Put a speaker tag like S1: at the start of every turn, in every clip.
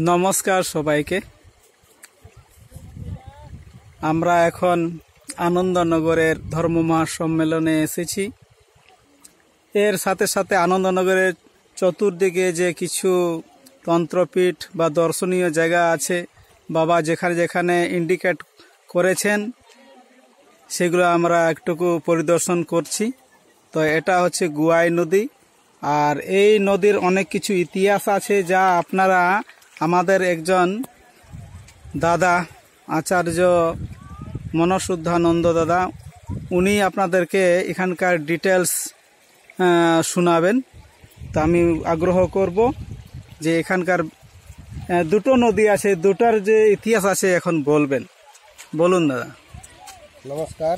S1: নমস্কার সবাইকে। আমরা এখন আনন্দনগরের ধর্ম মহাসম্মেলনে এসেছি। এর সাথে সাথে আনন্দনগরের চতুর্দিকে যে কিছু তন্ত্রপীঠ বা দর্শনীয় জায়গা আছে, বাবা যেখানে যেখানে ইন্ডিকেট করেছেন সেগুলো আমরা একটুকু পরিদর্শন করছি। তো এটা হচ্ছে গুয়াই নদী, আর এই নদীর অনেক কিছু ইতিহাস আছে যা আপনারা আমাদের একজন দাদা আচার্য মনশুদ্ধানন্দ দাদা, উনি আপনাদেরকে এখানকার ডিটেলস শোনাবেন। তা আমি আগ্রহ করব যে এখানকার দুটো নদী আছে, দুটার যে ইতিহাস আছে এখন বলবেন। বলুন দাদা।
S2: নমস্কার।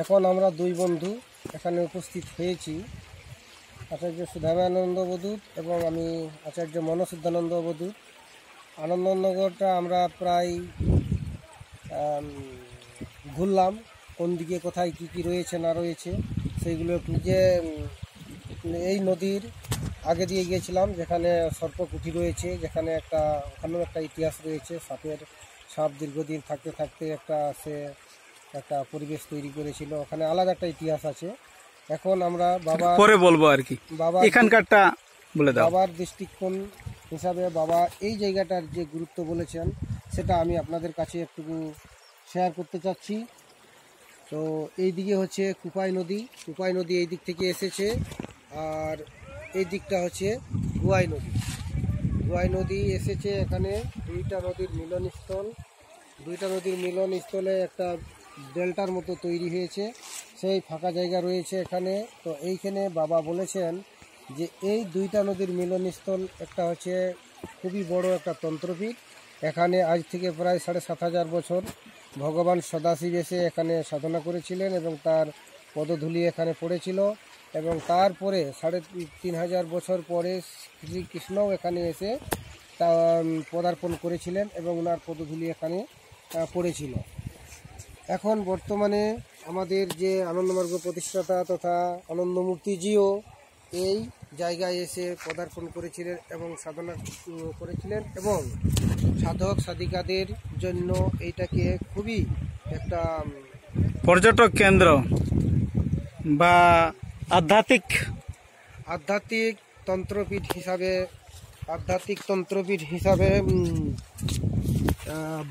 S2: এখন আমরা দুই বন্ধু এখানে উপস্থিত হয়েছি, আচার্য সুধামানন্দ অবধূত এবং আমি আচার্য মনশুদ্ধানন্দ অবধূত। আনন্দনগরটা আমরা প্রায় ঘুরলাম, কোন দিকে কোথায় কি কি রয়েছে না রয়েছে সেইগুলো একটু। যে এই নদীর আগে দিয়ে গিয়েছিলাম যেখানে সর্পকুঠি রয়েছে, যেখানে ওখানেও একটা ইতিহাস রয়েছে। সাপ দীর্ঘদিন থাকতে থাকতে একটা পরিবেশ তৈরি করেছিল, ওখানে আলাদা একটা ইতিহাস আছে। এখন আমরা
S1: পরে বলবো আর কি, এখানকারটা বলে দাও।
S2: বাবার দৃষ্টিকোণ হিসাবে বাবা এই জায়গাটার যে গুরুত্ব বলেছেন সেটা আমি আপনাদের কাছে একটু শেয়ার করতে চাচ্ছি। তো এই দিকে হচ্ছে কুপাই নদী এই দিক থেকে এসেছে, আর এই দিকটা হচ্ছে গুয়াই নদী এসেছে। এখানে দুইটা নদীর মিলনস্থলে একটা ডেল্টার মতো তৈরি হয়েছে, সেই ফাঁকা জায়গা রয়েছে এখানে। তো এইখানে বাবা বলেছেন যে এই দুইটা নদীর মিলনস্থল একটা হচ্ছে খুবই বড় একটা তন্ত্রপীঠ। এখানে আজ থেকে প্রায় 7,500 বছর ভগবান সদাশিব এসে এখানে সাধনা করেছিলেন এবং তার পদধূলি এখানে পড়েছিল, এবং তারপরে 3,500 বছর পরে শ্রীকৃষ্ণও এখানে এসে তা পদার্পণ করেছিলেন এবং ওনার পদধূলি এখানে পড়েছিল। এখন বর্তমানে আমাদের যে আনন্দমার্গ প্রতিষ্ঠাতা তথা আনন্দমূর্তিজিও এই জায়গায় এসে পদার্পণ করেছিলেন এবং সাধনা করেছিলেন, এবং সাধক সাধিকাদের জন্য এইটাকে খুবই একটা
S1: পর্যটক কেন্দ্র বা আধ্যাত্মিক
S2: তন্ত্রপীঠ হিসাবে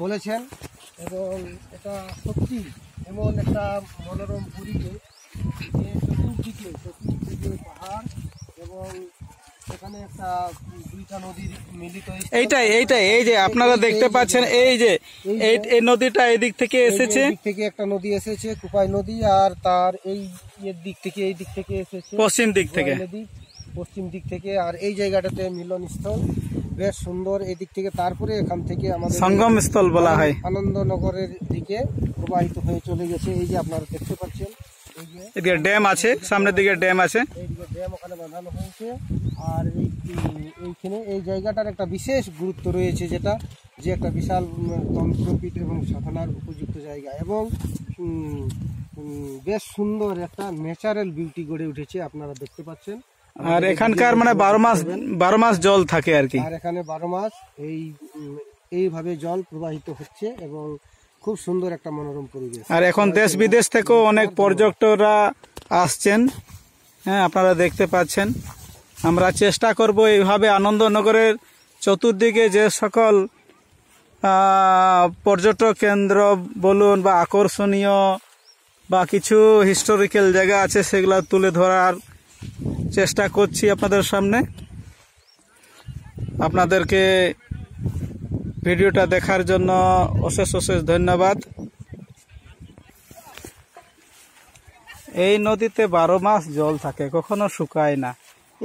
S2: বলেছেন। এবং এটা সত্যি এমন একটা মনোরম পরিবেশ যে চতুর্দিকে পাহাড়, এবং এখানে একটা দুইটা নদীর মিলিত।
S1: এইটাই এই যে আপনারা দেখতে পাচ্ছেন, এই যে এই নদীটা এদিক থেকে এসেছে,
S2: একটা নদী এসেছে কুপাই নদী, আর তার এই দিক থেকে এসেছে
S1: পশ্চিম দিক থেকে। আর এই জায়গাটাতে মিলনস্থল বেশ সুন্দর এই দিক থেকে। তারপরে এখান থেকে আমাদের সঙ্গম স্থল বলা হয়,
S2: আনন্দনগরের দিকে প্রবাহিত হয়ে চলে গেছে। এই যে আপনারা দেখতে পাচ্ছেন,
S1: এদিকে ড্যাম আছে, সামনের দিকে ড্যাম আছে,
S2: এইদিকে ড্যাম ওখানে বাঁধানো হয়েছে। আর এইখানে এই জায়গাটার একটা বিশেষ গুরুত্ব রয়েছে, যে একটা বিশাল তন্ত্রপীঠ এবং সাধনার উপযুক্ত জায়গা, এবং বেশ সুন্দর একটা ন্যাচারাল বিউটি গড়ে উঠেছে, আপনারা দেখতে পাচ্ছেন।
S1: আর এখানকার মানে 12 মাস জল থাকে আর কি।
S2: আর এখানে 12 মাস এইভাবে জল প্রবাহিত হচ্ছে, এবং খুব সুন্দর একটা মনোরম পরিবেশ।
S1: আর এখন দেশ বিদেশ থেকেও অনেক পর্যটকরা আসছেন, হ্যাঁ আপনারা দেখতে পাচ্ছেন। আমরা চেষ্টা করব এইভাবে আনন্দনগরের চতুর্দিকে যে সকল পর্যটক কেন্দ্র বলুন বা আকর্ষণীয় বা কিছু হিস্টোরিক্যাল জায়গা আছে সেগুলো তুলে ধরার চেষ্টা করছি আপনাদের সামনে। আপনাদেরকে ভিডিওটা দেখার জন্য অশেষ ধন্যবাদ। এই নদীতে 12 মাস জল থাকে, কখনো শুকায় না।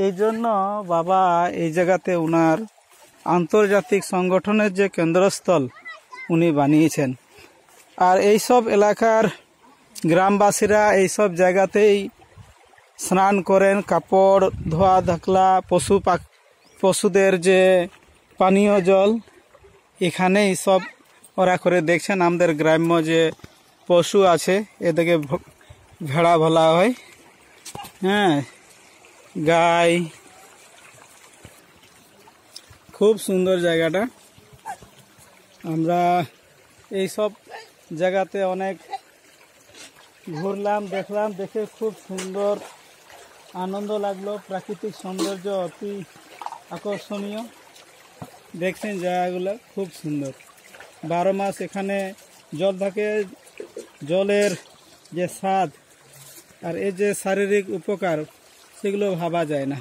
S1: এই জন্য বাবা এই জায়গাতে উনার আন্তর্জাতিক সংগঠনের যে কেন্দ্রস্থল উনি বানিয়েছেন। আর এইসব এলাকার গ্রামবাসীরা এইসব জায়গাতেই স্নান করেন, কাপড় ধোয়া ধাকলা, পশুদের যে পানীয় জল এখানেই সব ওরা করে। দেখছেন আমাদের গ্রাম্য যে পশু আছে, এদেরকে ভেড়া বলা হয়, হ্যাঁ, গাই, খুব সুন্দর জায়গাটা। আমরা এই সব জায়গাতে অনেক ঘুরলাম, দেখলাম, দেখে খুব সুন্দর আনন্দ লাগলো। প্রাকৃতিক সৌন্দর্য অতি আকর্ষণীয়। দেখছেন জায়গাগুলো খুব সুন্দর। 12 মাস এখানে জল থাকে। জলের যে স্বাদ আর এই যে শারীরিক উপকার সেগুলো ভাবা যায় না।